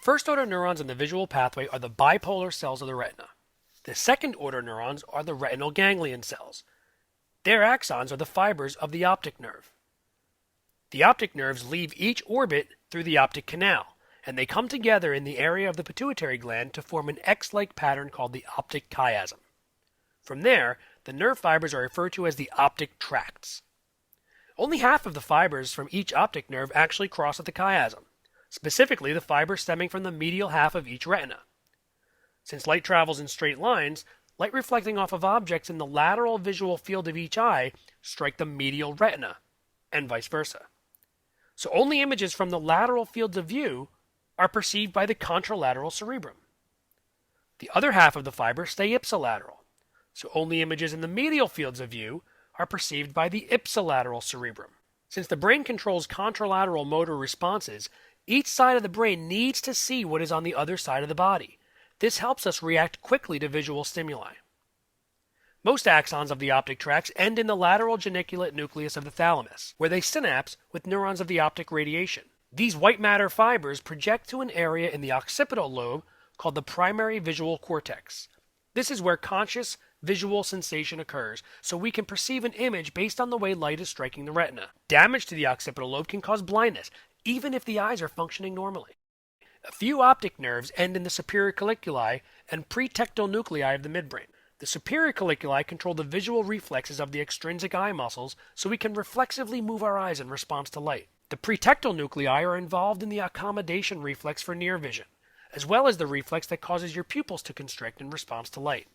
first-order neurons in the visual pathway are the bipolar cells of the retina. The second-order neurons are the retinal ganglion cells. Their axons are the fibers of the optic nerve. The optic nerves leave each orbit through the optic canal, and they come together in the area of the pituitary gland to form an X-like pattern called the optic chiasm. From there, the nerve fibers are referred to as the optic tracts. Only half of the fibers from each optic nerve actually cross at the chiasm, specifically the fibers stemming from the medial half of each retina. Since light travels in straight lines, light reflecting off of objects in the lateral visual field of each eye strike the medial retina, and vice versa. So only images from the lateral fields of view are perceived by the contralateral cerebrum. The other half of the fibers stay ipsilateral, so only images in the medial fields of view are perceived by the ipsilateral cerebrum. Since the brain controls contralateral motor responses, each side of the brain needs to see what is on the other side of the body. This helps us react quickly to visual stimuli. Most axons of the optic tracts end in the lateral geniculate nucleus of the thalamus, where they synapse with neurons of the optic radiation. These white matter fibers project to an area in the occipital lobe called the primary visual cortex. This is where conscious visual sensation occurs, so we can perceive an image based on the way light is striking the retina. Damage to the occipital lobe can cause blindness, even if the eyes are functioning normally. A few optic nerves end in the superior colliculi and pretectal nuclei of the midbrain. The superior colliculi control the visual reflexes of the extrinsic eye muscles, so we can reflexively move our eyes in response to light. The pretectal nuclei are involved in the accommodation reflex for near vision, as well as the reflex that causes your pupils to constrict in response to light.